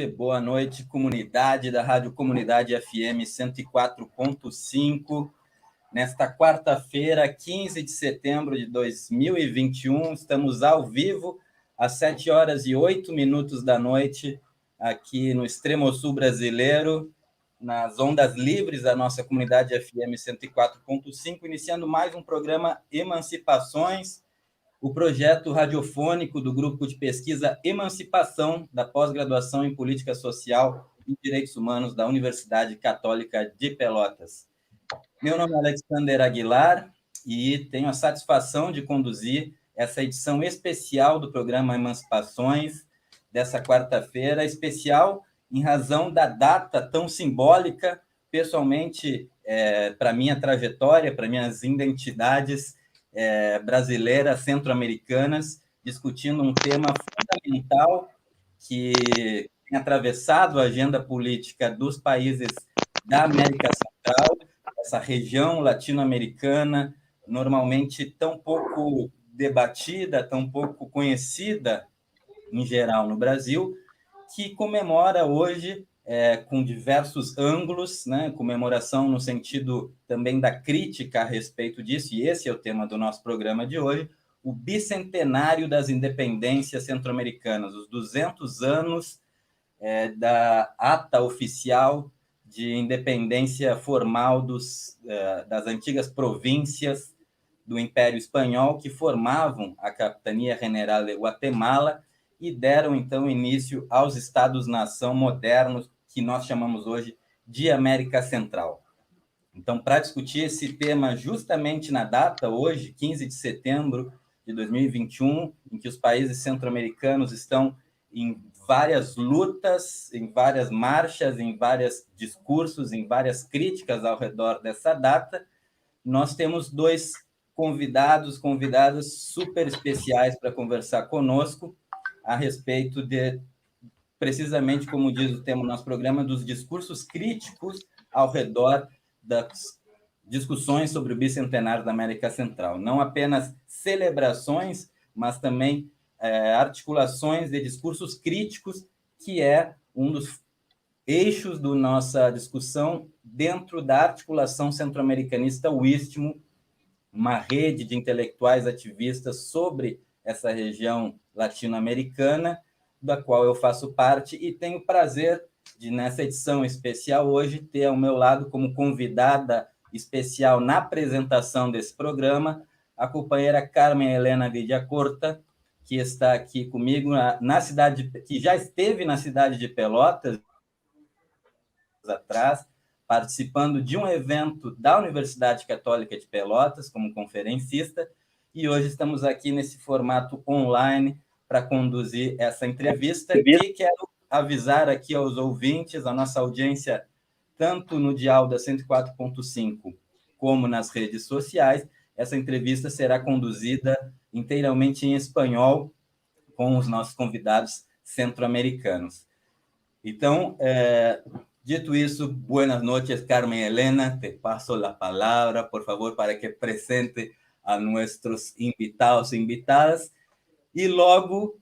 boa noite, comunidade da Rádio Comunidade FM 104.5. Nesta quarta-feira, 15 de setembro de 2021, estamos ao vivo, às 7h08 da noite, aqui no extremo sul brasileiro, nas ondas livres da nossa Comunidade FM 104.5, iniciando mais um programa Emancipações, o projeto radiofônico do Grupo de Pesquisa Emancipação da Pós-Graduação em Política Social e Direitos Humanos da Universidade Católica de Pelotas. Meu nome é Alexander Aguilar e tenho a satisfação de conduzir essa edição especial do programa Emancipações dessa quarta-feira, especial em razão da data tão simbólica, pessoalmente, para minha trajetória, para minhas identidades brasileiras, centro-americanas, discutindo um tema fundamental que tem atravessado a agenda política dos países da América Central, essa região latino-americana, normalmente tão pouco debatida, tão pouco conhecida, em geral, no Brasil, que comemora hoje, com diversos ângulos, né, comemoração no sentido também da crítica a respeito disso, e esse é o tema do nosso programa de hoje, o bicentenário das independências centro-americanas, os 200 anos da ata oficial de independência formal das antigas províncias do Império Espanhol, que formavam a Capitania General de Guatemala e deram, então, início aos Estados-nação modernos, que nós chamamos hoje de América Central. Então, para discutir esse tema justamente na data, hoje, 15 de setembro de 2021, em que os países centro-americanos estão em várias lutas, em várias marchas, em vários discursos, em várias críticas ao redor dessa data, nós temos dois convidadas super especiais para conversar conosco a respeito de, precisamente como diz o tema do nosso programa, dos discursos críticos ao redor das discussões sobre o bicentenário da América Central. Não apenas celebrações, mas também articulações de discursos críticos, que é um dos eixos da nossa discussão dentro da articulação centro-americanista, o Istmo, uma rede de intelectuais ativistas sobre essa região latino-americana, da qual eu faço parte, e tenho o prazer de, nessa edição especial hoje, ter ao meu lado como convidada especial na apresentação desse programa, a companheira Carmen Helena Villacorta, que está aqui comigo na cidade, que já esteve na cidade de Pelotas atrás, participando de um evento da Universidade Católica de Pelotas como conferencista, e hoje estamos aqui nesse formato online para conduzir essa entrevista, que quero avisar aqui aos ouvintes, a nossa audiência, tanto no dial da 104.5 como nas redes sociais. Essa entrevista será conduzida inteiramente em espanhol, com os nossos convidados centro-americanos. Então, dito isso, buenas noches, Carmen Helena. Te paso la palabra, por favor, para que presente a nuestros invitados e invitadas. E logo,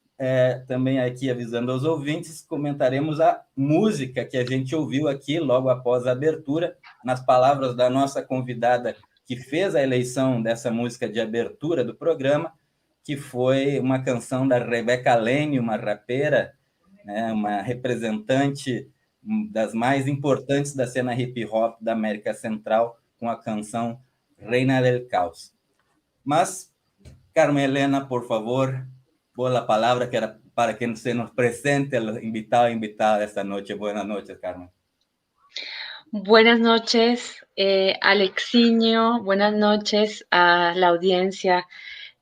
também aqui avisando aos ouvintes, comentaremos a música que a gente ouviu aqui logo após a abertura, nas palavras da nossa convidada que fez a eleição dessa música de abertura do programa, que foi uma canção da Rebeca Lane, uma rapera, né, uma representante das mais importantes da cena hip-hop da América Central, com a canção Reina del Caos. Mas, Carmen Helena, por favor, por la palabra para que se nos presente el invitado e invitada esta noche. Buenas noches, Carmen. Buenas noches, Alexiño. Buenas noches a la audiencia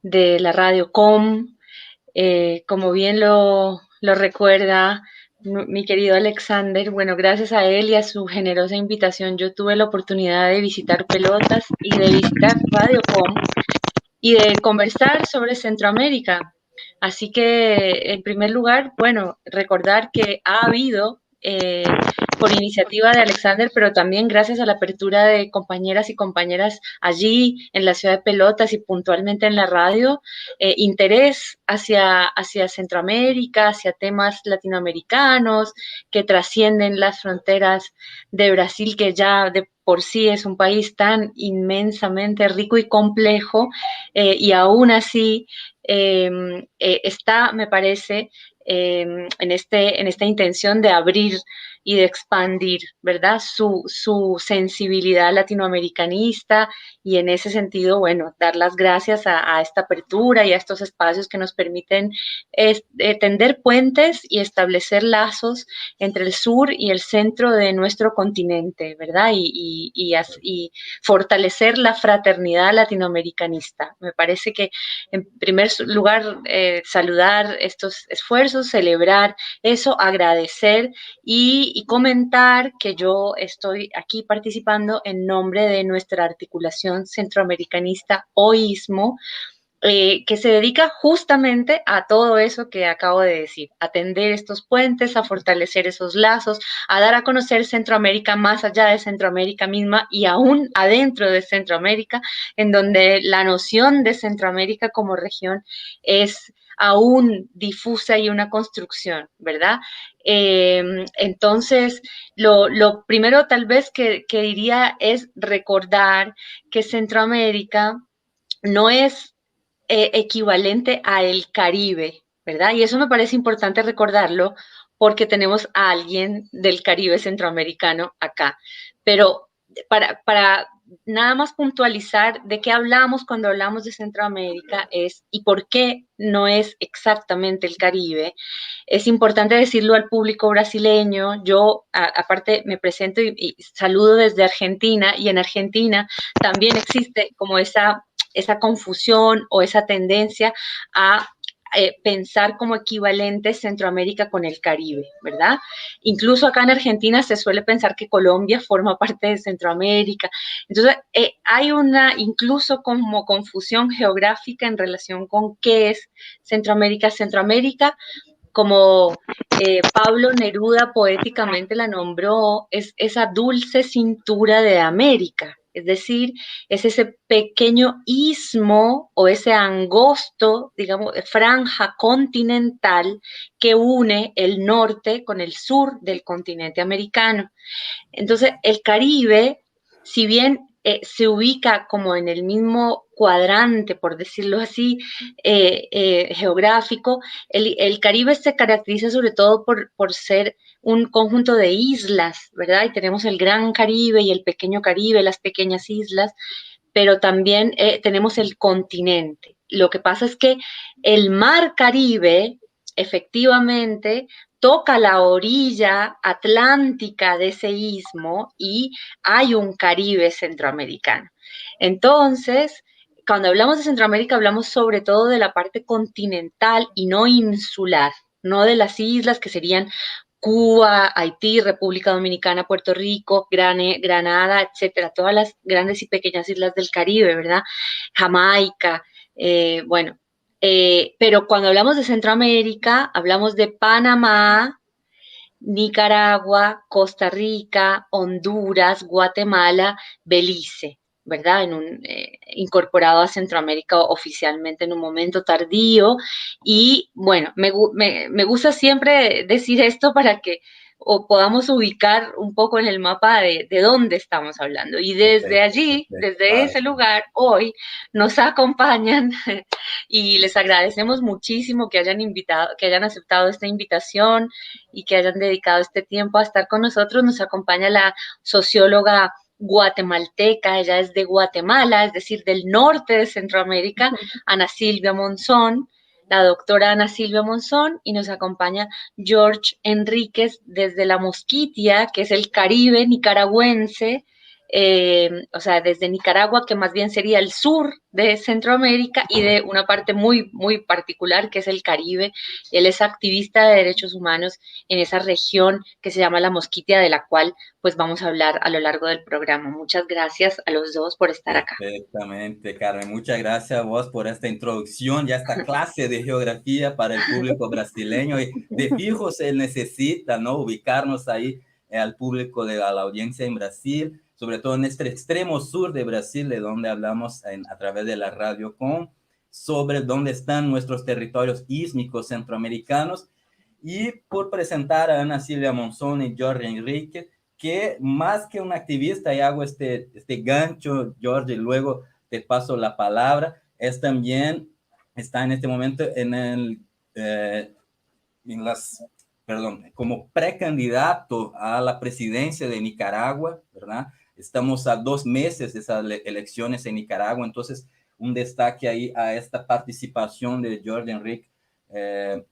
de la Radio Com. Como bien lo recuerda mi querido Alexander, bueno, gracias a él y a su generosa invitación, yo tuve la oportunidad de visitar Pelotas y de visitar Radio Com y de conversar sobre Centroamérica. Así que, en primer lugar, bueno, recordar que ha habido por iniciativa de Alexander, pero también gracias a la apertura de compañeras y compañeras allí en la ciudad de Pelotas y puntualmente en la radio, interés hacia Centroamérica, hacia temas latinoamericanos que trascienden las fronteras de Brasil, que ya de por sí es un país tan inmensamente rico y complejo, y aún así está, me parece, en esta intención de abrir y de expandir, ¿verdad? Su sensibilidad latinoamericanista y en ese sentido, bueno, dar las gracias a esta apertura y a estos espacios que nos permiten tender puentes y establecer lazos entre el sur y el centro de nuestro continente, ¿verdad? Y fortalecer la fraternidad latinoamericanista. Me parece que, en primer lugar, saludar estos esfuerzos, celebrar eso, agradecer y comentar que yo estoy aquí participando en nombre de nuestra articulación centroamericanista OISMO, que se dedica justamente a todo eso que acabo de decir, a tender estos puentes, a fortalecer esos lazos, a dar a conocer Centroamérica más allá de Centroamérica misma y aún adentro de Centroamérica, en donde la noción de Centroamérica como región es aún difusa y una construcción, ¿verdad? Entonces, lo primero tal vez que diría es recordar que Centroamérica no es equivalente a el Caribe, ¿verdad? Y eso me parece importante recordarlo porque tenemos a alguien del Caribe centroamericano acá. Pero para nada más puntualizar de qué hablamos cuando hablamos de Centroamérica es y por qué no es exactamente el Caribe. Es importante decirlo al público brasileño. Yo, aparte, me presento y saludo desde Argentina, y en Argentina también existe como esa confusión o esa tendencia a pensar como equivalente Centroamérica con el Caribe, ¿verdad? Incluso acá en Argentina se suele pensar que Colombia forma parte de Centroamérica. Entonces, hay una incluso como confusión geográfica en relación con qué es Centroamérica. Centroamérica, como Pablo Neruda poéticamente la nombró, es esa dulce cintura de América, es decir, es ese pequeño istmo o ese angosto, digamos, franja continental que une el norte con el sur del continente americano. Entonces, el Caribe, si bien se ubica como en el mismo cuadrante, por decirlo así, geográfico, el Caribe se caracteriza sobre todo por ser un conjunto de islas, ¿verdad? Y tenemos el Gran Caribe y el Pequeño Caribe, las pequeñas islas, pero también tenemos el continente. Lo que pasa es que el mar Caribe, efectivamente, toca la orilla atlántica de ese istmo y hay un Caribe centroamericano. Entonces, cuando hablamos de Centroamérica, hablamos sobre todo de la parte continental y no insular, no de las islas que serían Cuba, Haití, República Dominicana, Puerto Rico, Granada, etcétera, todas las grandes y pequeñas islas del Caribe, ¿verdad? Jamaica, bueno, pero cuando hablamos de Centroamérica, hablamos de Panamá, Nicaragua, Costa Rica, Honduras, Guatemala, Belice, ¿verdad? Incorporado a Centroamérica oficialmente en un momento tardío. Y bueno, me gusta siempre decir esto para que podamos ubicar un poco en el mapa de dónde estamos hablando. Y desde allí, desde ese lugar, hoy nos acompañan y les agradecemos muchísimo que hayan aceptado esta invitación y que hayan dedicado este tiempo a estar con nosotros. Nos acompaña la socióloga guatemalteca, ella es de Guatemala, es decir, del norte de Centroamérica, Ana Silvia Monzón, la doctora Ana Silvia Monzón, y nos acompaña George Enríquez desde la Mosquitia, que es el Caribe nicaragüense, o sea, desde Nicaragua, que más bien sería el sur de Centroamérica, y de una parte muy, muy particular, que es el Caribe. Él es activista de derechos humanos en esa región que se llama La Mosquitia, de la cual pues vamos a hablar a lo largo del programa. Muchas gracias a los dos por estar acá. Perfectamente, Carmen. Muchas gracias a vos por esta introducción y esta clase de geografía para el público brasileño. Y de fijo se necesita, ¿no? Ubicarnos ahí al público de la audiencia en Brasil, sobre todo en este extremo sur de Brasil, de donde hablamos a través de la Radio Com, sobre dónde están nuestros territorios ísmicos centroamericanos. Y por presentar a Ana Silvia Monzón y Jorge Enrique, que más que un activista, y hago este gancho, George, y luego te paso la palabra, es también, está en este momento en las, perdón, como precandidato a la presidencia de Nicaragua, ¿verdad? Estamos a 2 meses de esas elecciones en Nicaragua, entonces un destaque ahí a esta participación de George Enrique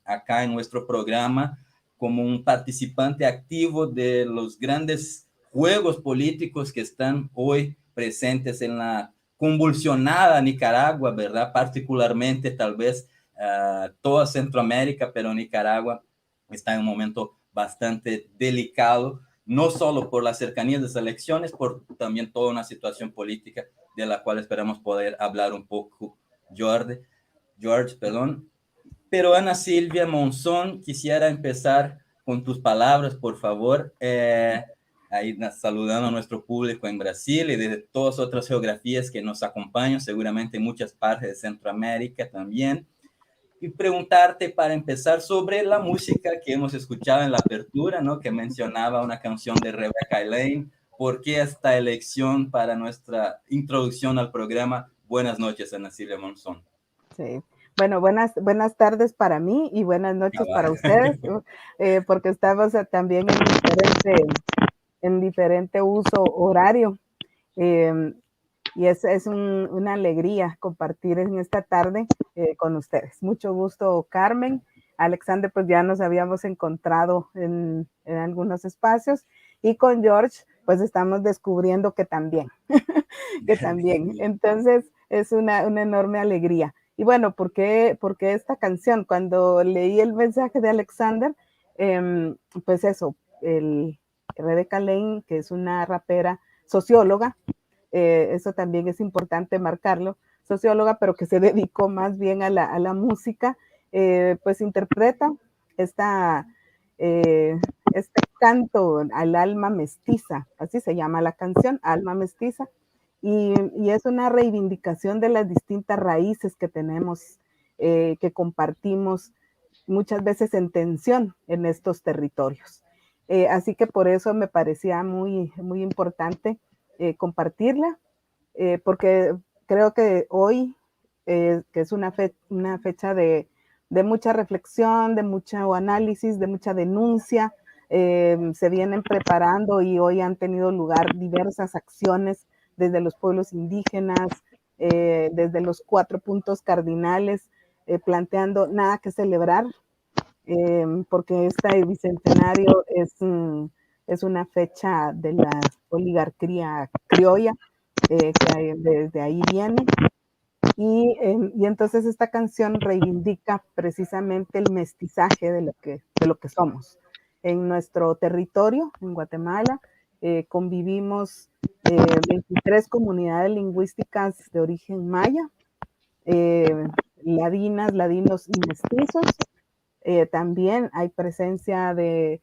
acá en nuestro programa, como un participante activo de los grandes juegos políticos que están hoy presentes en la convulsionada Nicaragua, ¿verdad? Particularmente tal vez toda Centroamérica, pero Nicaragua está en un momento bastante delicado, no solo por la cercanía de las elecciones, por también toda una situación política de la cual esperamos poder hablar un poco, George, perdón. Pero Ana Silvia Monzón, quisiera empezar con tus palabras, por favor, ahí saludando a nuestro público en Brasil y de todas otras geografías que nos acompañan, seguramente en muchas partes de Centroamérica también. Y preguntarte para empezar sobre la música que hemos escuchado en la apertura, ¿no? Que mencionaba una canción de Rebecca Elaine. ¿Por qué esta elección para nuestra introducción al programa? Buenas noches, Ana Silvia Monzón. Sí. Bueno, buenas tardes para mí y buenas noches para ustedes, porque estamos también en diferente uso horario. Y es una alegría compartir en esta tarde con ustedes. Mucho gusto, Carmen. Alexander, pues ya nos habíamos encontrado en algunos espacios, y con George, pues estamos descubriendo que también, que también. Entonces, es una enorme alegría. Y bueno, ¿por qué esta canción? Cuando leí el mensaje de Alexander, pues eso, Rebecca Lane, que es una rapera socióloga, eso también es importante marcarlo, socióloga, pero que se dedicó más bien a la música, pues interpreta este canto al alma mestiza, así se llama la canción, Alma Mestiza, y es una reivindicación de las distintas raíces que tenemos, que compartimos muchas veces en tensión en estos territorios. Así que por eso me parecía muy, muy importante compartirla, porque creo que hoy, que es una fecha de mucha reflexión, de mucho análisis, de mucha denuncia, se vienen preparando y hoy han tenido lugar diversas acciones desde los pueblos indígenas, desde los 4 puntos cardinales, planteando nada que celebrar, porque este bicentenario es una fecha de la oligarquía criolla, que desde ahí viene. Y entonces esta canción reivindica precisamente el mestizaje de lo que somos. En nuestro territorio, en Guatemala, convivimos 23 comunidades lingüísticas de origen maya, ladinas, ladinos y mestizos. También hay presencia de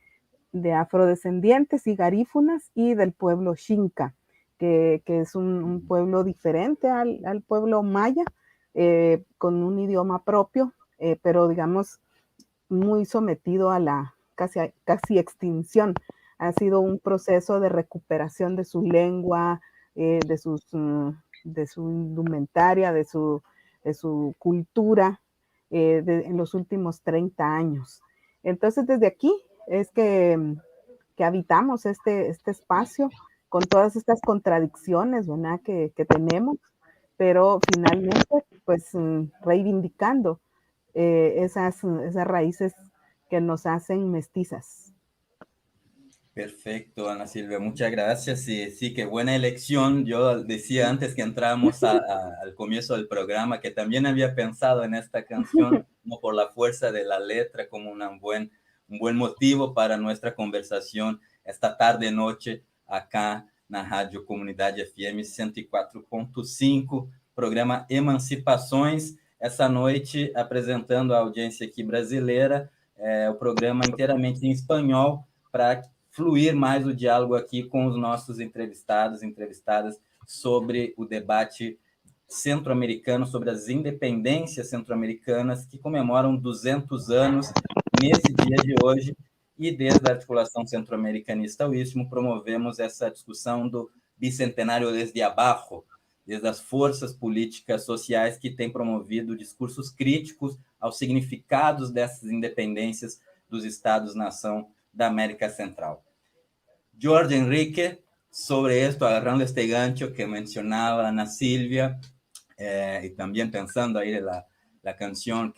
afrodescendientes y garífunas y del pueblo Xinca, que es un pueblo diferente al pueblo maya, con un idioma propio, pero digamos muy sometido a la casi extinción. Ha sido un proceso de recuperación de su lengua, de su indumentaria, de su cultura, en los últimos 30 años. Entonces, desde aquí es que habitamos este espacio con todas estas contradicciones, ¿verdad? que tenemos, pero finalmente, pues, reivindicando esas raíces que nos hacen mestizas. Perfecto, Ana Silvia, muchas gracias. Sí, sí, qué buena elección. Yo decía antes que entrábamos al comienzo del programa que también había pensado en esta canción como por la fuerza de la letra, como un buen motivo para nuestra conversación esta tarde-noche acá na Rádio Comunidade FM 104.5, programa Emancipações. Essa noite, apresentando a audiência aqui brasileira, o programa inteiramente em espanhol, para fluir mais o diálogo aqui com os nossos entrevistados e entrevistadas sobre o debate centro-americano, sobre as independências centro-americanas que comemoram 200 anos nesse dia de hoje, e desde a Articulação Centro-Americanista ao Istmo promovemos essa discussão do bicentenário desde abaixo, desde as forças políticas sociais que têm promovido discursos críticos aos significados dessas independências dos Estados-nação da América Central. Jorge Enrique, sobre esto, agarrando este gancho que mencionaba Ana Silvia, y también pensando ahí en la canción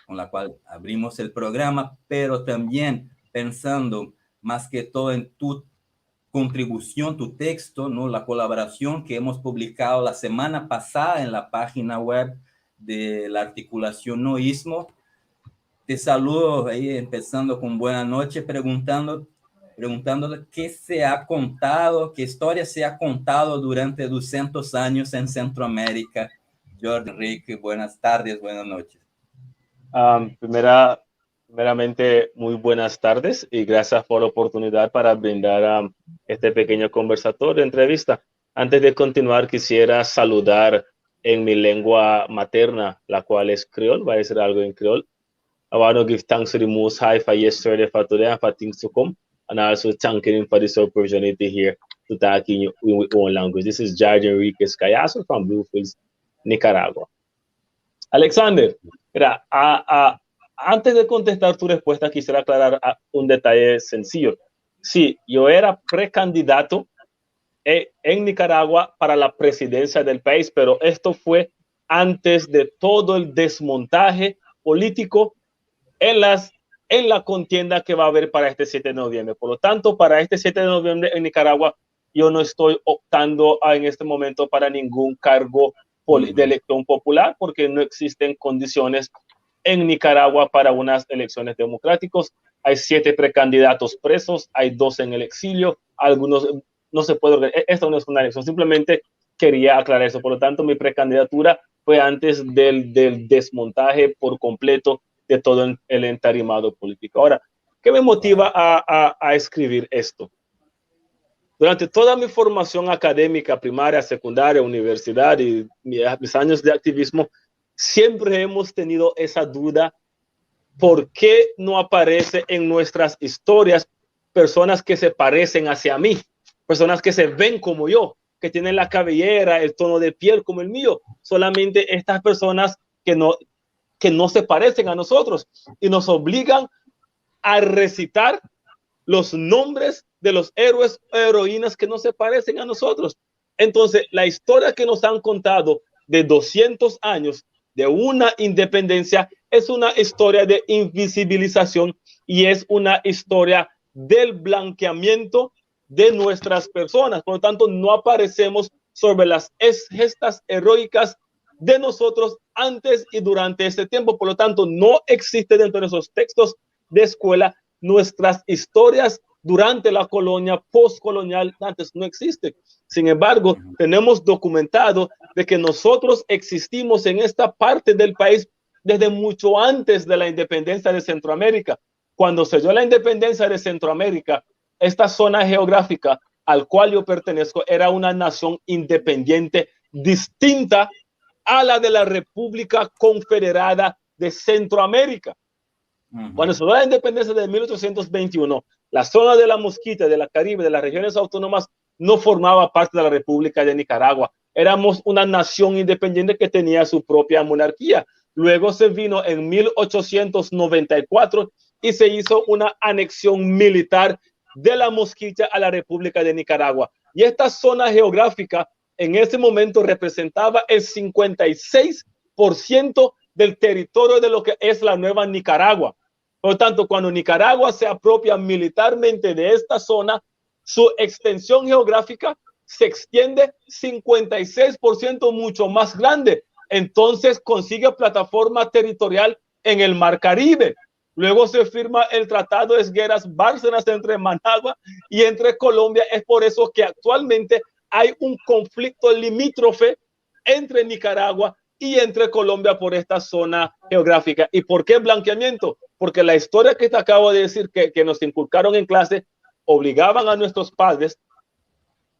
con la cual abrimos el programa, pero también pensando más que todo en tu contribución, tu texto, ¿no? La colaboración que hemos publicado la semana pasada en la página web de la articulación No Istmo. Te saludo ahí empezando con buena noche, preguntándole qué se ha contado, qué historia se ha contado durante 200 años en Centroamérica. Jorge Enrique, buenas tardes, buenas noches. Primeramente, muy buenas tardes y gracias por la oportunidad para brindar este pequeño conversatorio, entrevista. Antes de continuar, quisiera saludar en mi lengua materna, la cual es creol. Voy a decir algo en creol. I want to give thanks to the Most High for yesterday, for today, and for things to come. And also thanking him for this opportunity here to talk in your own language. This is Jorge Enriquez Callazo from Bluefields, Nicaragua. Alexander, mira, antes de contestar tu respuesta, quisiera aclarar un detalle sencillo. Sí, yo era precandidato en Nicaragua para la presidencia del país, pero esto fue antes de todo el desmontaje político en la contienda que va a haber para este 7 de noviembre. Por lo tanto, para este 7 de noviembre en Nicaragua, yo no estoy optando en este momento para ningún cargo de elección popular, porque no existen condiciones en Nicaragua para unas elecciones democráticas. Hay 7 precandidatos presos, hay 2 en el exilio, algunos no se puede organizar. Esto no es una elección, simplemente quería aclarar eso. Por lo tanto, mi precandidatura fue antes del desmontaje por completo de todo el entarimado político. Ahora, ¿qué me motiva a escribir esto? Durante toda mi formación académica, primaria, secundaria, universidad y mis años de activismo, siempre hemos tenido esa duda: ¿por qué no aparece en nuestras historias personas que se parecen hacia mí? Personas que se ven como yo, que tienen la cabellera, el tono de piel como el mío. Solamente estas personas que no se parecen a nosotros y nos obligan a recitar los nombres de los héroes o heroínas que no se parecen a nosotros. Entonces, la historia que nos han contado de 200 años de una independencia es una historia de invisibilización y es una historia del blanqueamiento de nuestras personas. Por lo tanto, no aparecemos sobre las gestas heroicas de nosotros antes y durante este tiempo. Por lo tanto, no existe dentro de esos textos de escuela nuestras historias durante la colonia, postcolonial, antes no existe. Sin embargo, tenemos documentado de que nosotros existimos en esta parte del país desde mucho antes de la independencia de Centroamérica. Cuando se dio la independencia de Centroamérica, esta zona geográfica al cual yo pertenezco era una nación independiente distinta a la de la República Confederada de Centroamérica. Cuando se dio la independencia de 1821, la zona de la Mosquita, de la Caribe, de las regiones autónomas, no formaba parte de la República de Nicaragua. Éramos una nación independiente que tenía su propia monarquía. Luego se vino en 1894 y se hizo una anexión militar de la Mosquita a la República de Nicaragua. Y esta zona geográfica en ese momento representaba el 56% del territorio de lo que es la nueva Nicaragua. Por lo tanto, cuando Nicaragua se apropia militarmente de esta zona, su extensión geográfica se extiende 56% mucho más grande. Entonces consigue plataforma territorial en el Mar Caribe. Luego se firma el Tratado de Esgueras-Bárcenas entre Managua y entre Colombia. Es por eso que actualmente hay un conflicto limítrofe entre Nicaragua y entre Colombia por esta zona geográfica. ¿Y por qué blanqueamiento? Porque la historia que te acabo de decir que nos inculcaron en clase obligaban a nuestros padres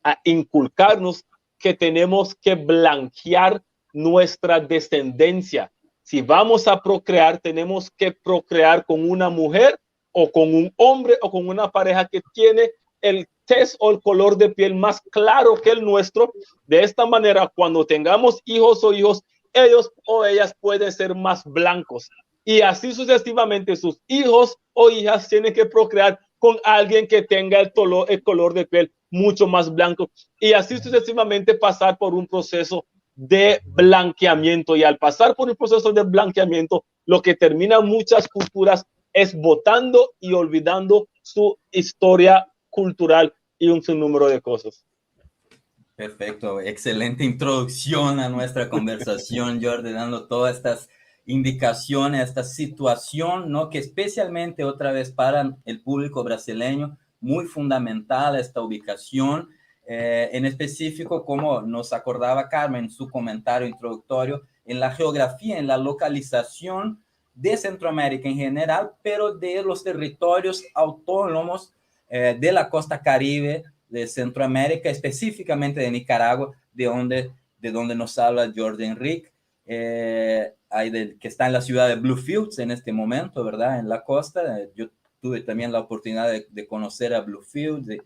a inculcarnos que tenemos que blanquear nuestra descendencia. Si vamos a procrear, tenemos que procrear con una mujer o con un hombre o con una pareja que tiene el tez o el color de piel más claro que el nuestro. De esta manera, cuando tengamos hijos o hijos, ellos o ellas pueden ser más blancos. Y así sucesivamente, sus hijos o hijas tienen que procrear con alguien que tenga el color de piel mucho más blanco. Y así sucesivamente pasar por un proceso de blanqueamiento. Y al pasar por un proceso de blanqueamiento, lo que termina muchas culturas es botando y olvidando su historia cultural y un sinnúmero de cosas. Perfecto, excelente introducción a nuestra conversación, Jordi, dando todas estas indicaciones, esta situación, ¿no? Que especialmente otra vez para el público brasileño, muy fundamental esta ubicación, en específico, como nos acordaba Carmen en su comentario introductorio, en la geografía, en la localización de Centroamérica en general, pero de los territorios autónomos de la costa caribe de Centroamérica, específicamente de Nicaragua, de donde nos habla Jordi Enrique, que está en la ciudad de Bluefields en este momento, ¿verdad? En la costa. Yo tuve también la oportunidad de conocer a Bluefields, de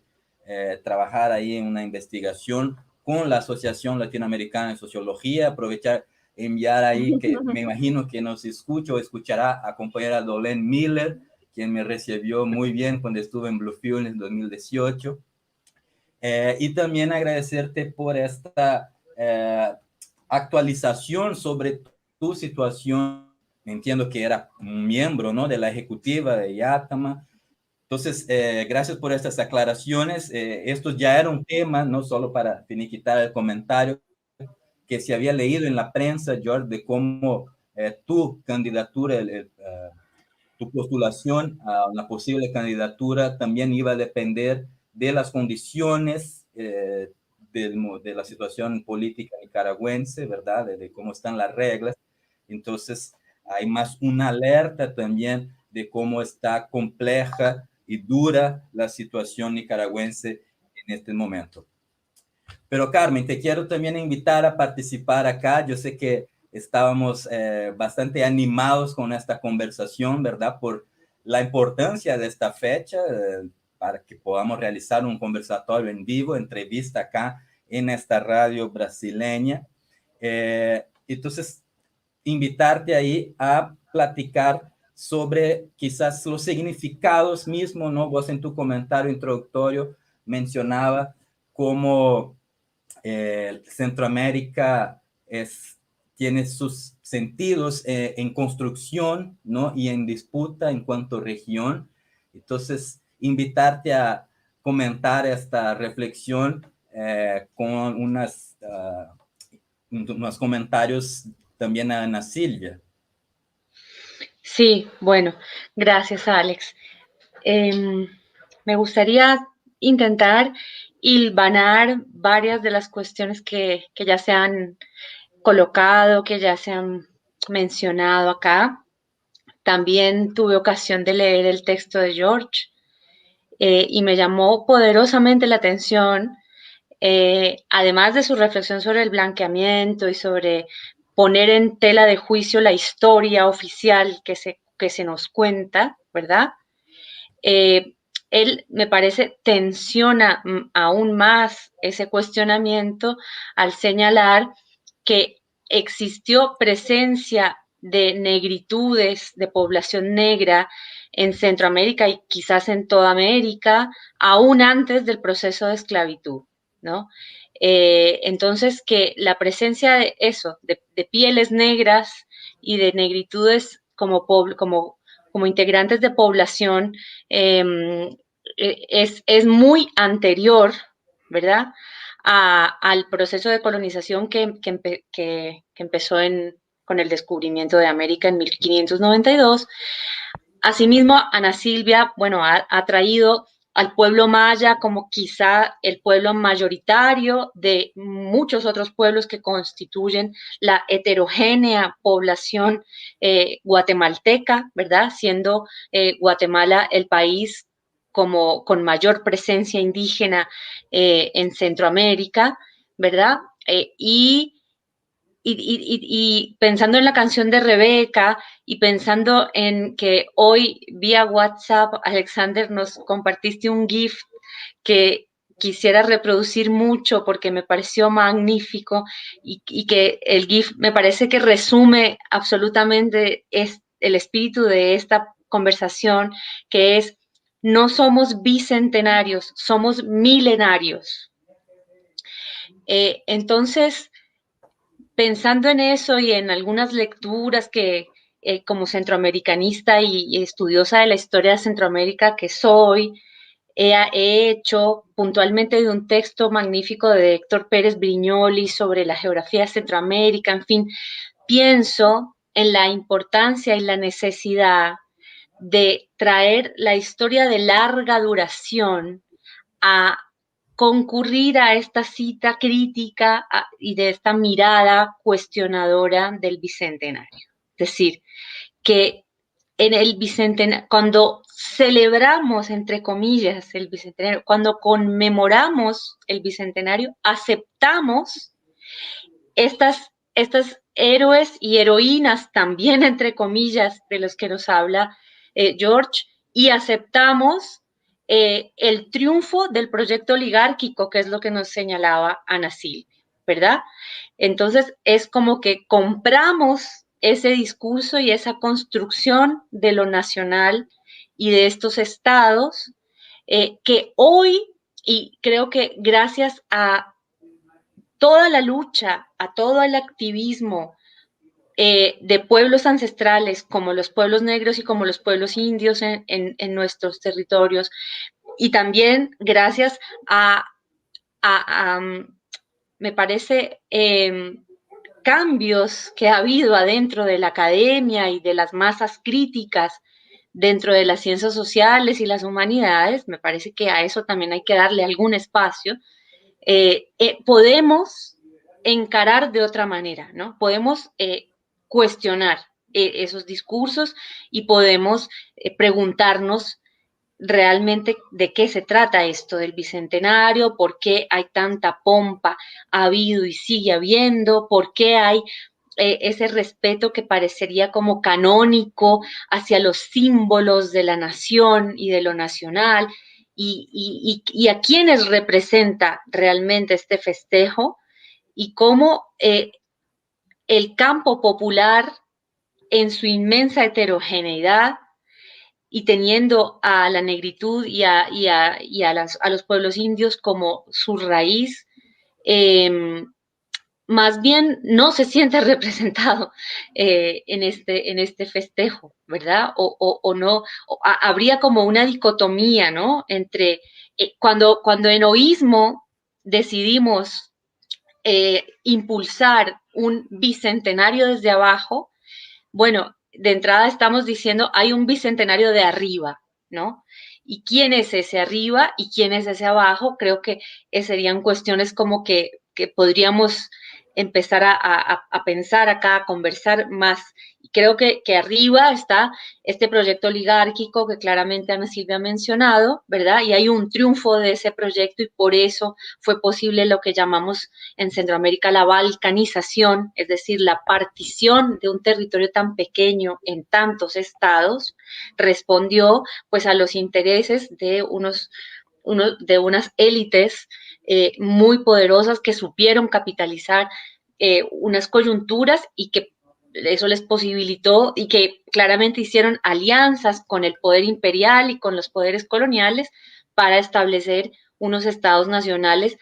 trabajar ahí en una investigación con la Asociación Latinoamericana de Sociología, aprovechar, enviar ahí, que me imagino que nos escucha o escuchará a compañera Dolén Miller, quien me recibió muy bien cuando estuve en Bluefields en 2018. Y también agradecerte por esta actualización sobre tu situación. Entiendo que era un miembro, ¿no?, de la ejecutiva de IATAMA. Entonces, gracias por estas aclaraciones. Esto ya era un tema, no solo para finiquitar el comentario, que se había leído en la prensa, George, de cómo tu candidatura, tu postulación a una posible candidatura también iba a depender de las condiciones de la situación política nicaragüense, ¿verdad? De cómo están las reglas. Entonces, hay más una alerta también de cómo está compleja y dura la situación nicaragüense en este momento. Pero Carmen, te quiero también invitar a participar acá. Yo sé que estábamos bastante animados con esta conversación, ¿verdad? Por la importancia de esta fecha, para que podamos realizar un conversatorio en vivo, entrevista acá en esta radio brasileña. Entonces, invitarte ahí a platicar sobre quizás los significados mismos, ¿no? Vos en tu comentario introductorio mencionaba cómo Centroamérica tiene sus sentidos en construcción, ¿no?, y en disputa en cuanto a región. Entonces, invitarte a comentar esta reflexión con unos comentarios también a Ana Silvia. Sí, bueno, gracias, Alex. Me gustaría intentar hilvanar varias de las cuestiones que ya se han colocado, que ya se han mencionado acá. También tuve ocasión de leer el texto de George y me llamó poderosamente la atención, además de su reflexión sobre el blanqueamiento y sobre poner en tela de juicio la historia oficial que se nos cuenta, ¿verdad? Él, me parece, tensiona aún más ese cuestionamiento al señalar que existió presencia de negritudes, de población negra en Centroamérica y quizás en toda América, aún antes del proceso de esclavitud, ¿no? Entonces, que la presencia de eso, de pieles negras y de negritudes como como integrantes de población es muy anterior, ¿verdad?, al proceso de colonización que empezó con el descubrimiento de América en 1592. Asimismo, Ana Silvia, bueno, ha traído al pueblo maya como quizá el pueblo mayoritario de muchos otros pueblos que constituyen la heterogénea población guatemalteca, ¿verdad? Siendo Guatemala el país con mayor presencia indígena en Centroamérica, ¿verdad? Y pensando en la canción de Rebeca y pensando en que hoy vía WhatsApp, Alexander, nos compartiste un GIF que quisiera reproducir mucho porque me pareció magnífico y que el GIF me parece que resume absolutamente el espíritu de esta conversación, que es: no somos bicentenarios, somos milenarios. Entonces, pensando en eso y en algunas lecturas que como centroamericanista y estudiosa de la historia de Centroamérica que soy, he hecho puntualmente de un texto magnífico de Héctor Pérez Brignoli sobre la geografía de Centroamérica, en fin, pienso en la importancia y la necesidad de traer la historia de larga duración a concurrir a esta cita crítica y de esta mirada cuestionadora del Bicentenario. Es decir, que en el Bicentenario, cuando celebramos, entre comillas, el Bicentenario, cuando conmemoramos el Bicentenario, aceptamos estas héroes y heroínas también, entre comillas, de los que nos habla George, y aceptamos el triunfo del proyecto oligárquico, que es lo que nos señalaba Ana Silvia, ¿verdad? Entonces, es como que compramos ese discurso y esa construcción de lo nacional y de estos estados que hoy, y creo que gracias a toda la lucha, a todo el activismo de pueblos ancestrales como los pueblos negros y como los pueblos indios en nuestros territorios, y también gracias a me parece, cambios que ha habido adentro de la academia y de las masas críticas dentro de las ciencias sociales y las humanidades, me parece que a eso también hay que darle algún espacio. Podemos encarar de otra manera, ¿no? Podemos cuestionar esos discursos y podemos preguntarnos realmente de qué se trata esto del Bicentenario, por qué hay tanta pompa, ha habido y sigue habiendo, por qué hay ese respeto que parecería como canónico hacia los símbolos de la nación y de lo nacional, y a quiénes representa realmente este festejo, y cómo el campo popular en su inmensa heterogeneidad y teniendo a la negritud y a los pueblos indios como su raíz, más bien no se siente representado en este festejo, ¿verdad? O no, habría como una dicotomía, ¿no? Entre cuando en Oísmo decidimos impulsar un bicentenario desde abajo, bueno, de entrada estamos diciendo hay un bicentenario de arriba, ¿no? ¿Y quién es ese arriba y quién es ese abajo? Creo que serían cuestiones como que podríamos empezar a pensar acá, a conversar más. Y creo que arriba está este proyecto oligárquico que claramente Ana Silvia ha mencionado, ¿verdad? Y hay un triunfo de ese proyecto y por eso fue posible lo que llamamos en Centroamérica la balcanización, es decir, la partición de un territorio tan pequeño en tantos estados, respondió pues a los intereses de unas élites muy poderosas que supieron capitalizar unas coyunturas y que eso les posibilitó y que claramente hicieron alianzas con el poder imperial y con los poderes coloniales para establecer unos estados nacionales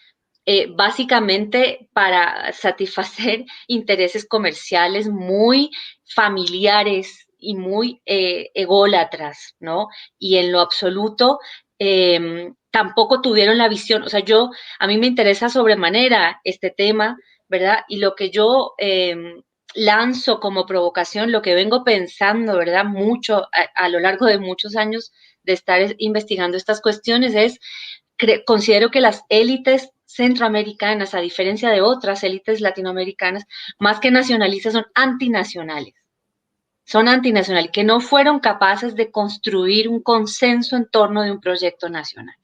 básicamente para satisfacer intereses comerciales muy familiares muy ególatras, ¿no? Y en lo absoluto tampoco tuvieron la visión, o sea, a mí me interesa sobremanera este tema, ¿verdad? Y lo que yo lanzo como provocación, lo que vengo pensando, ¿verdad? Mucho a lo largo de muchos años de estar investigando estas cuestiones es, considero que las élites centroamericanas, a diferencia de otras élites latinoamericanas, más que nacionalistas, son antinacionales. Son antinacionales, que no fueron capaces de construir un consenso en torno de un proyecto nacional.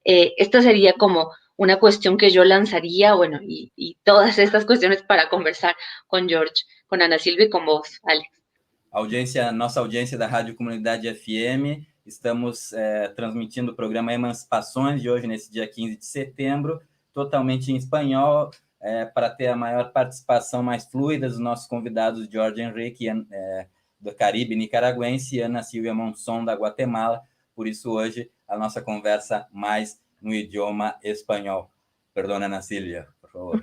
Esta sería como una cuestión que yo lanzaría, bueno, y todas estas cuestiones para conversar con George, con Ana Silvia y con vos, Alex. Nossa audiência da Rádio Comunidade FM, estamos transmitindo o programa Emancipações de hoje, nesse dia 15 de setembro, totalmente em espanhol, para ter a maior participação mais fluida dos nossos convidados, George Henrique, do Caribe nicaragüense, e Ana Silvia Monson, da Guatemala. Por isso, hoje, a nossa conversa mais no idioma espanhol. Perdona, Ana Silvia, por favor.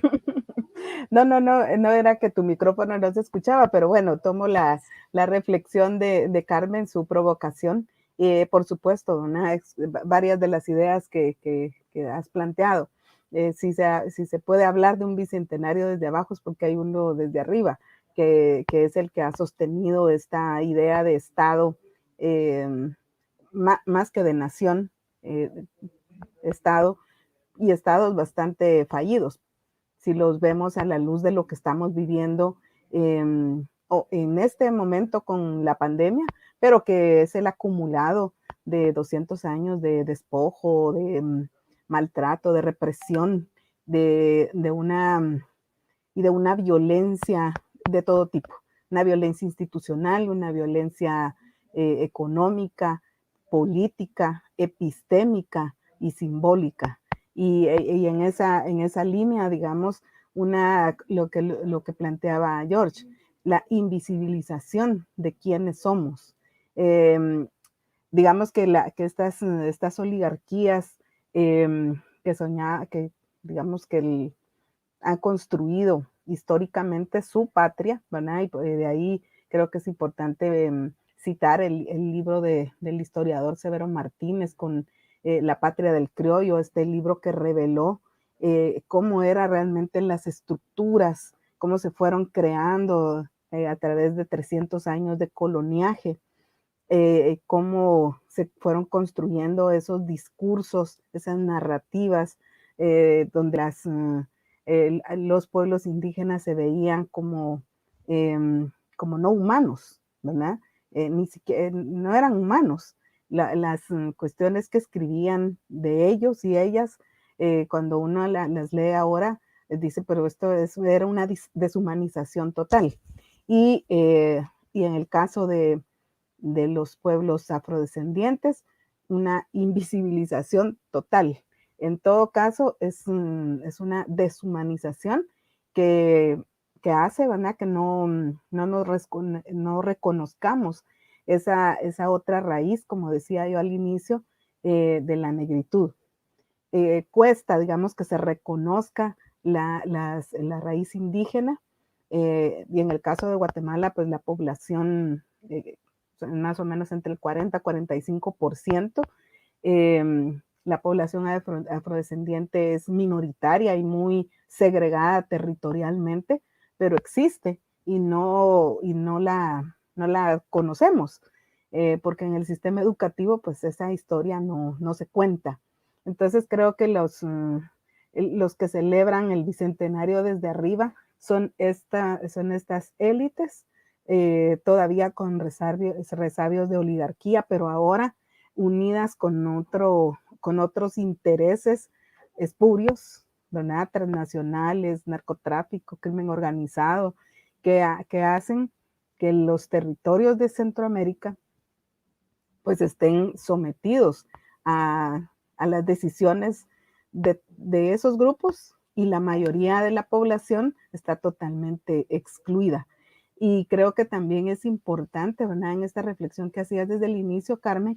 No era que tu micrófono no se escuchaba, pero bueno, tomo la reflexión de Carmen, su provocación. Por supuesto, varias de las ideas que has planteado. Si se puede hablar de un bicentenario desde abajo, es porque hay uno desde arriba, que es el que ha sostenido esta idea de Estado, más que de nación, Estado, y estados bastante fallidos. Si los vemos a la luz de lo que estamos viviendo en este momento con la pandemia, pero que es el acumulado de 200 años de despojo, de maltrato, de represión, de una violencia de todo tipo, una violencia institucional, una violencia económica, política, epistémica y simbólica. Y en esa línea, digamos, lo que planteaba George, la invisibilización de quiénes somos. Digamos que estas oligarquías que digamos que han construido históricamente su patria, ¿verdad? Y de ahí creo que es importante citar el libro del historiador Severo Martínez con La patria del criollo, este libro que reveló cómo eran realmente las estructuras, cómo se fueron creando a través de 300 años de coloniaje, cómo se fueron construyendo esos discursos, esas narrativas, donde los pueblos indígenas se veían como no humanos, ¿verdad? Ni siquiera, no eran humanos. Las cuestiones que escribían de ellos y ellas, cuando uno las lee ahora, dice, pero esto era una deshumanización total. Y en el caso de los pueblos afrodescendientes, una invisibilización total. En todo caso, es una deshumanización que hace, ¿verdad?, que no reconozcamos esa otra raíz, como decía yo al inicio, de la negritud. Cuesta, digamos, que se reconozca la raíz indígena, y en el caso de Guatemala, pues la población más o menos entre el 40 y 45%. La población afrodescendiente es minoritaria y muy segregada territorialmente, pero existe y no la conocemos, porque en el sistema educativo pues esa historia no se cuenta. Entonces creo que los que celebran el bicentenario desde arriba son estas élites, todavía con resabios de oligarquía, pero ahora unidas con otros intereses espurios, ¿verdad?, transnacionales, narcotráfico, crimen organizado, que hacen que los territorios de Centroamérica pues estén sometidos a las decisiones de esos grupos, y la mayoría de la población está totalmente excluida. Y creo que también es importante, ¿verdad?, en esta reflexión que hacías desde el inicio, Carmen,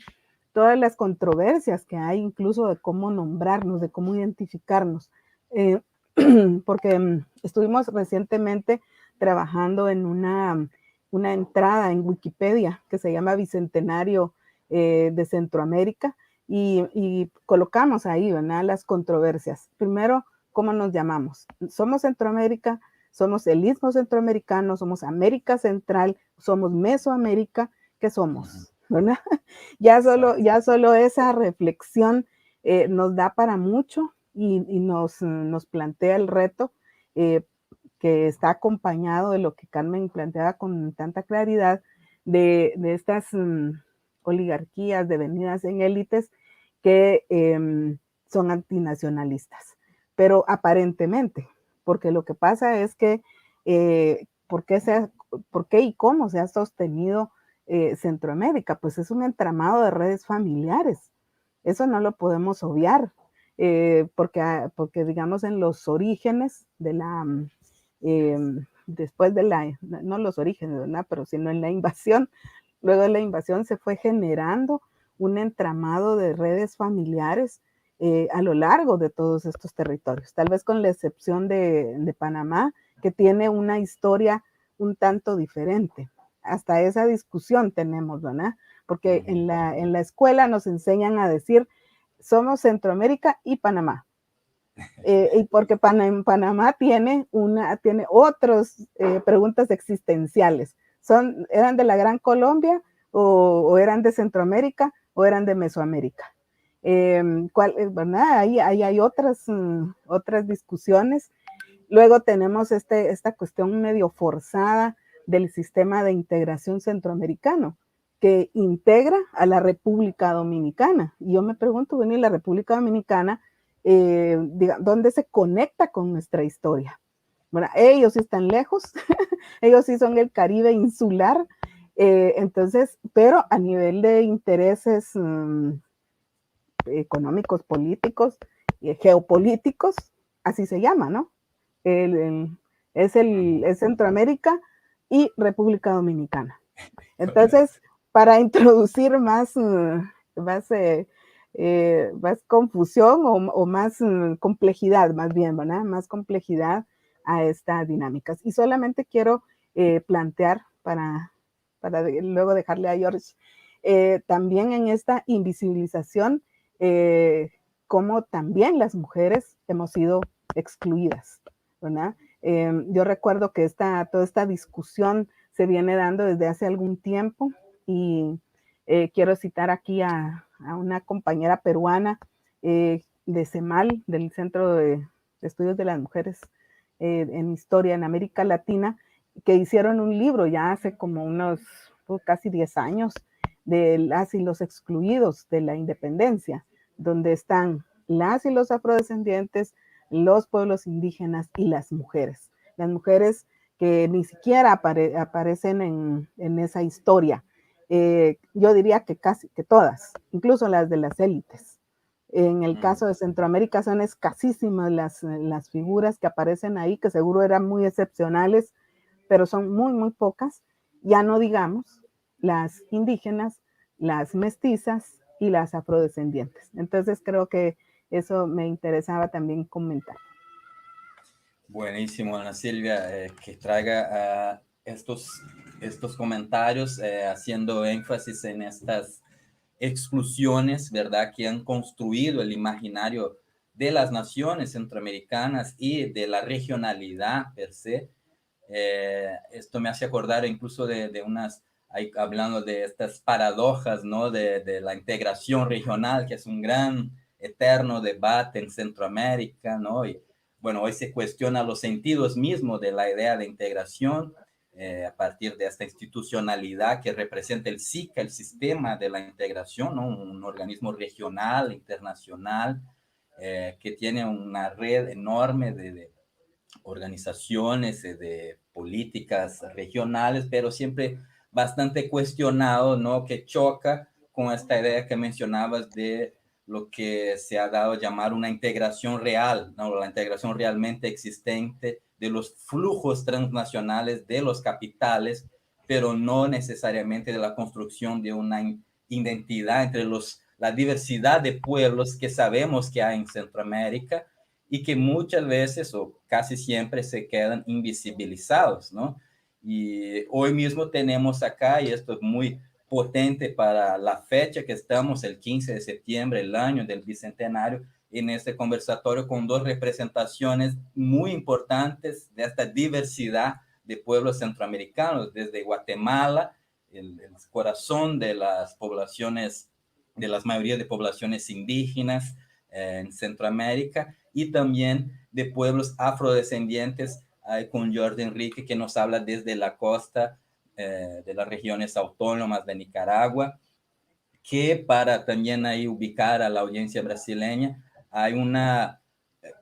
todas las controversias que hay, incluso de cómo nombrarnos, de cómo identificarnos, porque estuvimos recientemente trabajando en una entrada en Wikipedia que se llama Bicentenario de Centroamérica y colocamos ahí, ¿verdad?, las controversias. Primero, ¿cómo nos llamamos? ¿Somos Centroamérica? ¿Somos el Istmo Centroamericano? ¿Somos América Central? ¿Somos Mesoamérica? ¿Qué somos? ¿Verdad? Ya solo esa reflexión nos da para mucho y nos plantea el reto que está acompañado de lo que Carmen planteaba con tanta claridad de estas oligarquías devenidas en élites que son antinacionalistas, pero aparentemente, porque lo que pasa es que ¿por qué y cómo se ha sostenido Centroamérica? Pues es un entramado de redes familiares, eso no lo podemos obviar, porque digamos en los orígenes de la después de no los orígenes, ¿verdad?, pero sino en la invasión, luego de la invasión se fue generando un entramado de redes familiares a lo largo de todos estos territorios, tal vez con la excepción de Panamá, que tiene una historia un tanto diferente. Hasta esa discusión tenemos, ¿verdad? Porque en la escuela nos enseñan a decir, somos Centroamérica y Panamá. Y porque Panamá tiene otras preguntas existenciales. ¿Eran de la Gran Colombia o eran de Centroamérica o eran de Mesoamérica? ¿Verdad? Ahí hay otras discusiones. Luego tenemos esta cuestión medio forzada del sistema de integración centroamericano, que integra a la República Dominicana. Y yo me pregunto, bueno, ¿y la República Dominicana dónde se conecta con nuestra historia? Bueno, ellos sí están lejos, ellos sí son el Caribe insular, entonces, pero a nivel de intereses económicos, políticos, geopolíticos, así se llama, ¿no? Es Centroamérica y República Dominicana. Entonces, para introducir más confusión o más complejidad, más bien, ¿verdad? Más complejidad a estas dinámicas. Y solamente quiero plantear para luego dejarle a George, también en esta invisibilización, cómo también las mujeres hemos sido excluidas, ¿verdad? Yo recuerdo que toda esta discusión se viene dando desde hace algún tiempo y quiero citar aquí a una compañera peruana de CEMAL, del Centro de Estudios de las Mujeres en Historia en América Latina, que hicieron un libro ya hace como unos casi 10 años de las y los excluidos de la independencia, donde están las y los afrodescendientes, los pueblos indígenas y las mujeres que ni siquiera aparecen en esa historia. Yo diría que casi que todas, incluso las de las élites. En el caso de Centroamérica son escasísimas las figuras que aparecen ahí, que seguro eran muy excepcionales, pero son muy, muy pocas. Ya no digamos las indígenas, las mestizas y las afrodescendientes. Entonces creo que eso me interesaba también comentar. Buenísimo, Ana Silvia, que traiga estos comentarios haciendo énfasis en estas exclusiones, ¿verdad?, que han construido el imaginario de las naciones centroamericanas y de la regionalidad per se. Esto me hace acordar incluso de hablando de estas paradojas, ¿no?, de la integración regional, que es un gran, eterno debate en Centroamérica, ¿no? Y bueno, hoy se cuestiona los sentidos mismos de la idea de integración a partir de esta institucionalidad que representa el SICA, el sistema de la integración, ¿no? Un organismo regional, internacional, que tiene una red enorme de organizaciones, de políticas regionales, pero siempre bastante cuestionado, ¿no?, que choca con esta idea que mencionabas de lo que se ha dado a llamar una integración real, ¿no?, la integración realmente existente de los flujos transnacionales de los capitales, pero no necesariamente de la construcción de una identidad entre la diversidad de pueblos que sabemos que hay en Centroamérica y que muchas veces o casi siempre se quedan invisibilizados, ¿no? Y hoy mismo tenemos acá, y esto es muy potente para la fecha que estamos, el 15 de septiembre, el año del Bicentenario, en este conversatorio con dos representaciones muy importantes de esta diversidad de pueblos centroamericanos, desde Guatemala, el corazón de las poblaciones, de las mayorías de poblaciones indígenas en Centroamérica, y también de pueblos afrodescendientes, con Jordi Enrique, que nos habla desde la costa de las regiones autónomas de Nicaragua, que para también ahí ubicar a la audiencia brasileña, hay una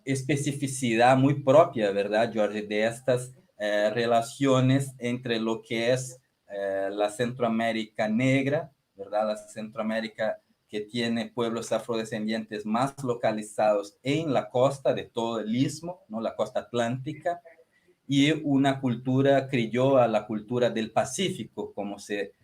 especificidad muy propia, ¿verdad, Jordi?, de estas relaciones entre lo que es la Centroamérica negra, ¿verdad?, la Centroamérica que tiene pueblos afrodescendientes más localizados en la costa de todo el istmo, ¿no?, la costa atlántica, y una cultura criolla, la cultura del Pacífico, como se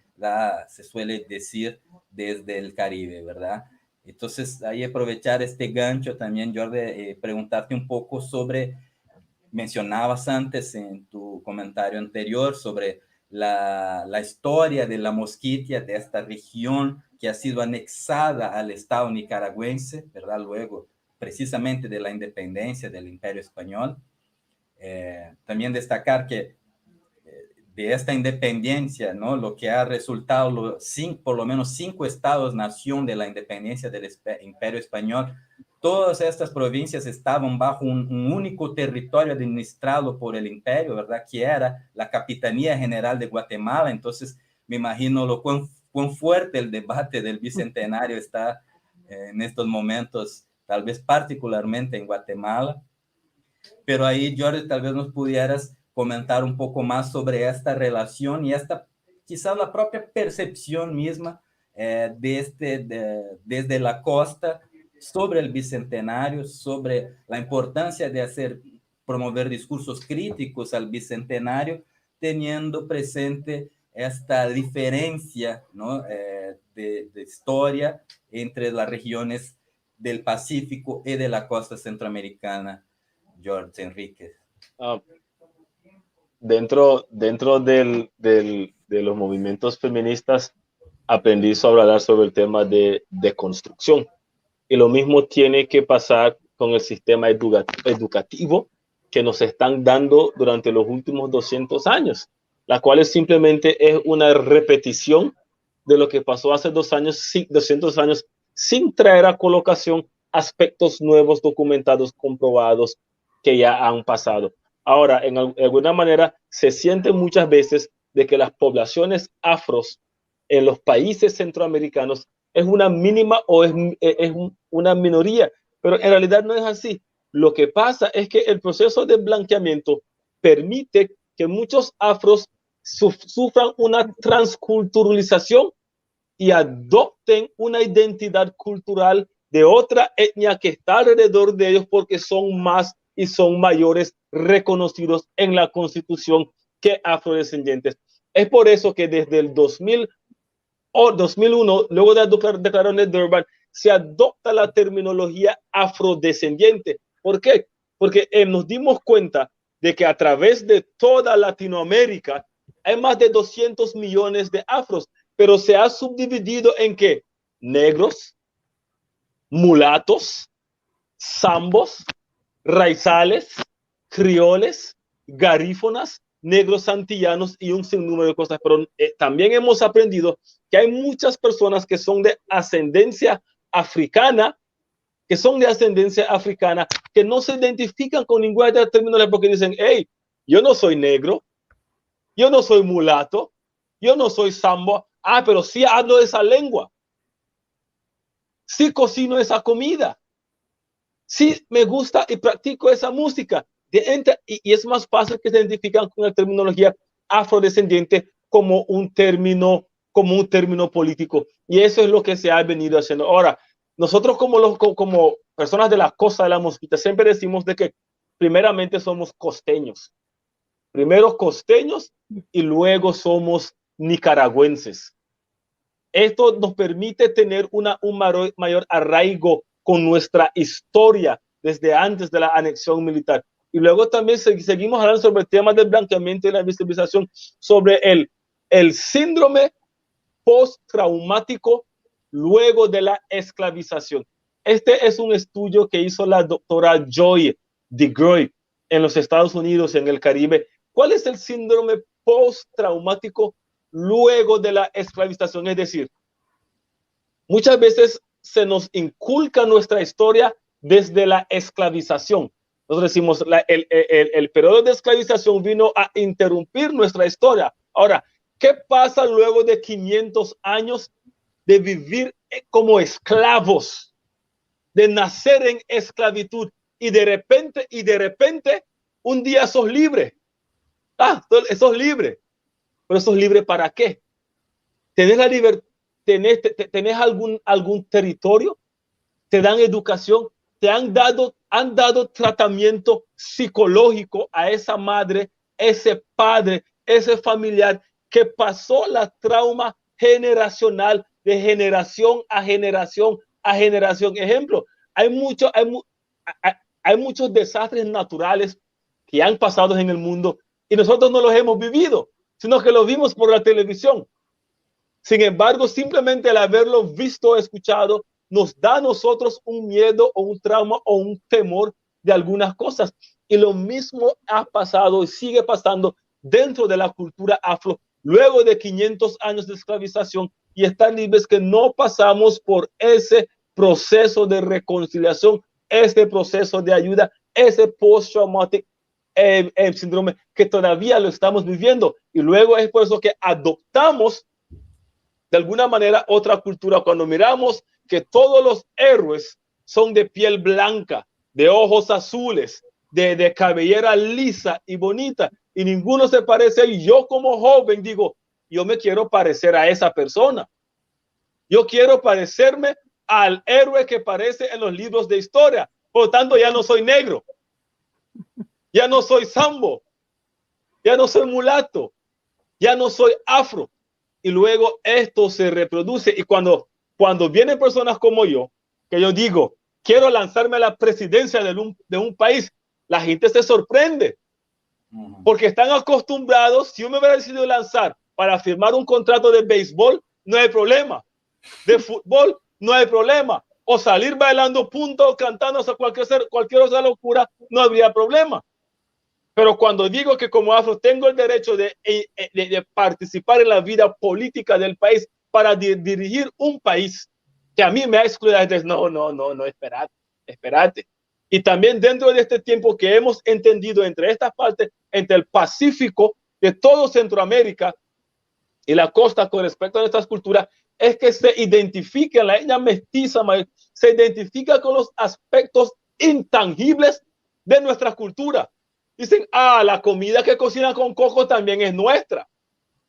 suele decir desde el Caribe, ¿verdad? Entonces, ahí aprovechar este gancho también, Jordi, preguntarte un poco sobre, mencionabas antes en tu comentario anterior sobre la historia de la Mosquitia, de esta región que ha sido anexada al Estado nicaragüense, ¿verdad? Luego, precisamente de la independencia del Imperio Español. También destacar que de esta independencia, ¿no?, lo que ha resultado por lo menos 5 estados-nación de la independencia del Imperio Español, todas estas provincias estaban bajo un único territorio administrado por el imperio, ¿verdad?, que era la Capitanía General de Guatemala. Entonces, me imagino cuán fuerte el debate del Bicentenario está en estos momentos, tal vez particularmente en Guatemala. Pero ahí, Jordi, tal vez nos pudieras comentar un poco más sobre esta relación y quizás la propia percepción misma desde la costa sobre el Bicentenario, sobre la importancia de promover discursos críticos al Bicentenario, teniendo presente esta diferencia, ¿no?, de historia entre las regiones del Pacífico y de la costa centroamericana. Jordi Enrique. Dentro de los movimientos feministas, aprendí sobre hablar sobre el tema de construcción. Y lo mismo tiene que pasar con el sistema educativo que nos están dando durante los últimos 200 años, la cual simplemente es una repetición de lo que pasó hace 200 años, sin traer a colocación aspectos nuevos, documentados, comprobados, que ya han pasado. Ahora, en alguna manera, se siente muchas veces de que las poblaciones afros en los países centroamericanos es una mínima o es una minoría, pero en realidad no es así. Lo que pasa es que el proceso de blanqueamiento permite que muchos afros sufran una transculturalización y adopten una identidad cultural de otra etnia que está alrededor de ellos, porque son más y son mayores reconocidos en la Constitución que afrodescendientes. Es por eso que desde el 2000 o 2001, luego de la Declaración de Durban, se adopta la terminología afrodescendiente. ¿Por qué? Porque nos dimos cuenta de que a través de toda Latinoamérica hay más de 200 millones de afros, pero se ha subdividido en ¿qué? Negros, mulatos, zambos, raizales, crioles, garífonas, negros santillanos y un sinnúmero de cosas. Pero también hemos aprendido que hay muchas personas que son de ascendencia africana, que no se identifican con ninguna de las terminologías porque dicen, hey, yo no soy negro, yo no soy mulato, yo no soy zambo, pero sí hablo esa lengua, sí cocino esa comida, sí me gusta y practico esa música. Y es más fácil que se identifican con la terminología afrodescendiente como un término político. Y eso es lo que se ha venido haciendo. Ahora, nosotros como personas de la costa de la Mosquita siempre decimos de que primeramente somos costeños. Primero costeños y luego somos nicaragüenses. Esto nos permite tener un mayor arraigo con nuestra historia desde antes de la anexión militar. Y luego también seguimos hablando sobre el tema del blanqueamiento y la visibilización, sobre el síndrome postraumático luego de la esclavización. Este es un estudio que hizo la doctora Joy DeGroy en los Estados Unidos, en el Caribe. ¿Cuál es el síndrome postraumático luego de la esclavización? Es decir, muchas veces se nos inculca nuestra historia desde la esclavización. Nosotros decimos, el periodo de esclavización vino a interrumpir nuestra historia. Ahora, ¿qué pasa luego de 500 años de vivir como esclavos, de nacer en esclavitud y de repente un día sos libre? Sos libre. ¿Pero sos libre para qué? ¿Tenés la libertad? ¿Tenés algún territorio? ¿Te dan educación? ¿Te han dado tratamiento psicológico a esa madre, ese padre, ese familiar que pasó la trauma generacional de generación a generación a generación? Ejemplo, hay muchos desastres naturales que han pasado en el mundo y nosotros no los hemos vivido, sino que los vimos por la televisión. Sin embargo, simplemente el haberlo visto o escuchado nos da a nosotros un miedo o un trauma o un temor de algunas cosas. Y lo mismo ha pasado y sigue pasando dentro de la cultura afro luego de 500 años de esclavización, y estar libres, que no pasamos por ese proceso de reconciliación, ese proceso de ayuda, ese post-traumatic síndrome que todavía lo estamos viviendo. Y luego es por eso que adoptamos de alguna manera otra cultura. Cuando miramos que todos los héroes son de piel blanca, de ojos azules, de cabellera lisa y bonita, y ninguno se parece, y yo como joven digo, yo me quiero parecer a esa persona. Yo quiero parecerme al héroe que aparece en los libros de historia. Por lo tanto, ya no soy negro, ya no soy sambo, ya no soy mulato, ya no soy afro. Y luego esto se reproduce, y cuando vienen personas como yo, que yo digo, quiero lanzarme a la presidencia de un país, la gente se sorprende, porque están acostumbrados. Si yo me hubiera decidido lanzar para firmar un contrato de béisbol, no hay problema. De fútbol, no hay problema. O salir bailando punto, cantando, o sea, cualquier otra locura, no habría problema. Pero cuando digo que como afro tengo el derecho de participar en la vida política del país para dirigir un país que a mí me ha excluido, no, espérate. Y también dentro de este tiempo que hemos entendido entre estas partes, entre el Pacífico de todo Centroamérica y la costa con respecto a estas culturas, es que se identifica la etnia mestiza, se identifica con los aspectos intangibles de nuestra cultura. Dicen, la comida que cocinan con coco también es nuestra.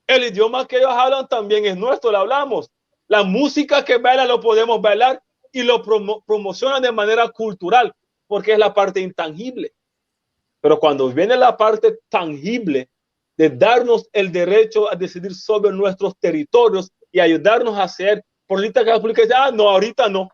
El idioma que ellos hablan también es nuestro, lo hablamos. La música que bailan lo podemos bailar y lo promocionan de manera cultural, porque es la parte intangible. Pero cuando viene la parte tangible de darnos el derecho a decidir sobre nuestros territorios y ayudarnos a hacer políticas públicas, no, ahorita no.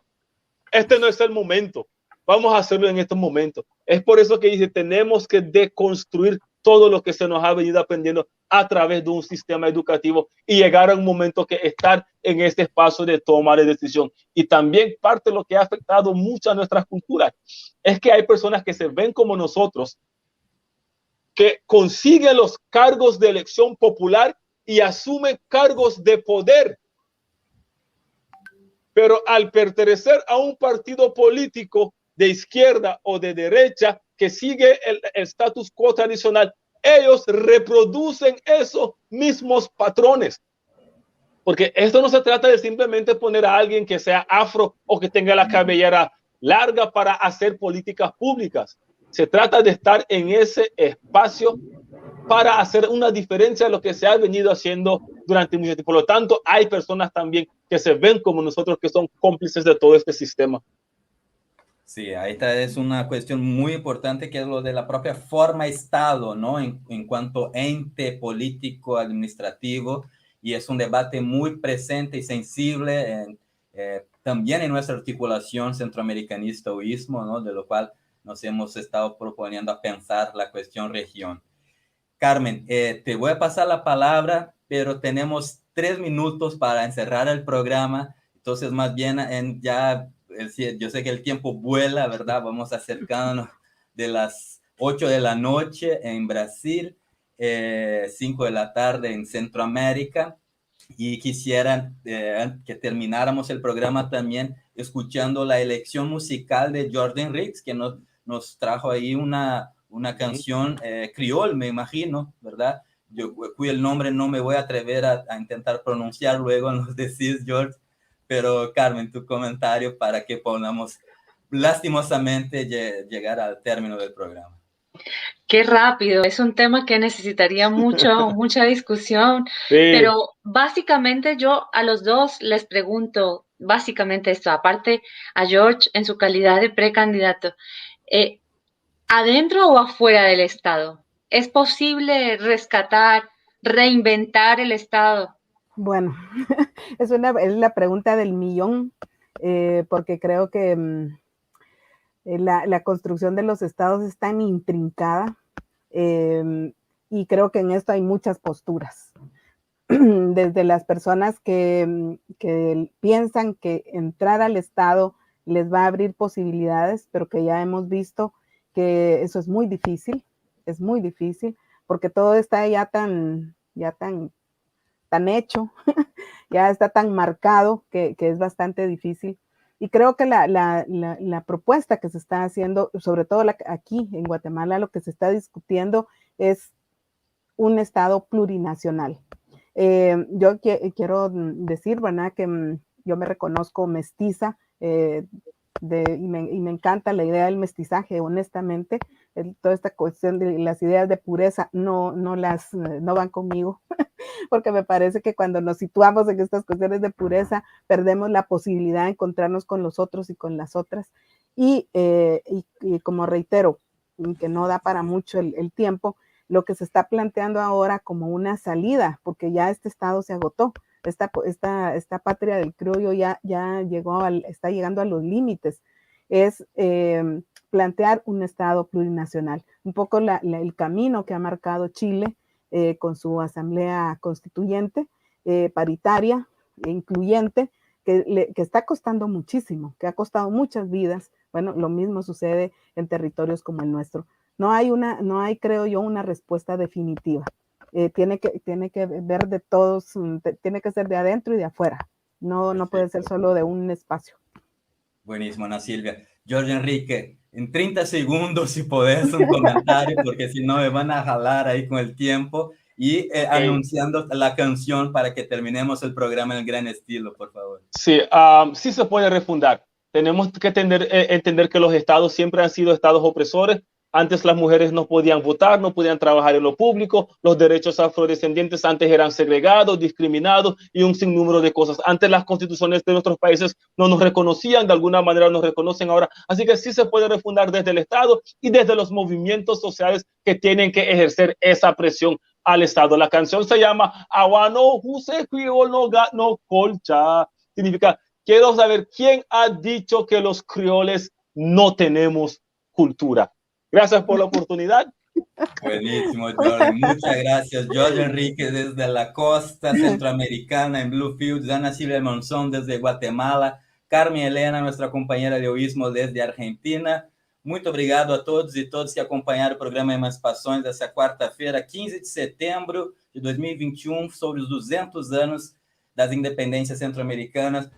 Este no es el momento. Vamos a hacerlo en estos momentos. Es por eso que dice, tenemos que deconstruir todo lo que se nos ha venido aprendiendo a través de un sistema educativo y llegar a un momento que estar en este espacio de toma de decisión. Y también parte de lo que ha afectado mucho a nuestras culturas es que hay personas que se ven como nosotros, que consiguen los cargos de elección popular y asumen cargos de poder. Pero al pertenecer a un partido político de izquierda o de derecha que sigue el status quo tradicional, ellos reproducen esos mismos patrones. Porque esto no se trata de simplemente poner a alguien que sea afro o que tenga la cabellera larga para hacer políticas públicas. Se trata de estar en ese espacio para hacer una diferencia de lo que se ha venido haciendo durante mucho tiempo. Por lo tanto, hay personas también que se ven como nosotros, que son cómplices de todo este sistema. Sí, esta es una cuestión muy importante, que es lo de la propia forma Estado, ¿no? En cuanto ente político administrativo, y es un debate muy presente y sensible también en nuestra articulación centroamericanista o istmo, ¿no? De lo cual nos hemos estado proponiendo a pensar la cuestión región. Carmen, te voy a pasar la palabra, pero tenemos 3 minutos para encerrar el programa, entonces más bien yo sé que el tiempo vuela, ¿verdad? Vamos acercándonos de las 8 de la noche en Brasil, 5 de la tarde en Centroamérica, y quisiera que termináramos el programa también escuchando la elección musical de Jordan Ricks, que nos trajo ahí una canción criol, me imagino, ¿verdad? Yo, cuyo el nombre no me voy a atrever a intentar pronunciar, luego nos decís, George, pero Carmen, tu comentario para que podamos lastimosamente llegar al término del programa. Qué rápido, es un tema que necesitaría mucha discusión, Sí. pero básicamente yo a los dos les pregunto básicamente esto, aparte a George en su calidad de precandidato, ¿adentro o afuera del Estado? ¿Es posible rescatar, reinventar el Estado? Bueno, es la pregunta del millón, porque creo que la construcción de los estados es tan intrincada, y creo que en esto hay muchas posturas. Desde las personas que piensan que entrar al Estado les va a abrir posibilidades, pero que ya hemos visto que eso es muy difícil, porque todo está ya tan hecho, ya está tan marcado que es bastante difícil. Y creo que la propuesta que se está haciendo, sobre todo aquí en Guatemala, lo que se está discutiendo es un Estado plurinacional. Yo quiero decir, ¿verdad?, que yo me reconozco mestiza, y me encanta la idea del mestizaje, honestamente. Toda esta cuestión de las ideas de pureza no van conmigo, porque me parece que cuando nos situamos en estas cuestiones de pureza, perdemos la posibilidad de encontrarnos con los otros y con las otras. Y como reitero, que no da para mucho el tiempo, lo que se está planteando ahora como una salida, porque ya este Estado se agotó, esta patria del criollo ya está llegando a los límites, es plantear un Estado plurinacional, un poco el camino que ha marcado Chile con su asamblea constituyente, paritaria, incluyente, que está costando muchísimo, que ha costado muchas vidas. Bueno, lo mismo sucede en territorios como el nuestro. No hay, creo yo, una respuesta definitiva. Tiene que ver de todos, tiene que ser de adentro y de afuera. No puede ser solo de un espacio. Buenísimo, Ana Silvia. Jorge Enrique, en 30 segundos, si podés, un comentario, porque si no me van a jalar ahí con el tiempo, y anunciando la canción para que terminemos el programa en gran estilo, por favor. Sí, sí se puede refundar. Tenemos que entender que los estados siempre han sido estados opresores. Antes las mujeres no podían votar, no podían trabajar en lo público, los derechos afrodescendientes antes eran segregados, discriminados y un sinnúmero de cosas. Antes las constituciones de nuestros países no nos reconocían, de alguna manera nos reconocen ahora. Así que sí se puede refundar desde el Estado y desde los movimientos sociales que tienen que ejercer esa presión al Estado. La canción se llama Awano Huse Criol no Colcha. Significa, quiero saber quién ha dicho que los crioles no tenemos cultura. Gracias por la oportunidad. Buenísimo, Jorge. Muchas gracias. Jorge Enrique desde la costa centroamericana en Bluefields, Ana Silvia Monzón desde Guatemala, Carmen Helena, nuestra compañera de oísmo desde Argentina. Muito obrigado a todos e todas que acompanharam o programa Emancipações dessa quarta-feira, 15 de setembro de 2021, sobre os 200 anos das independências centro-americanas.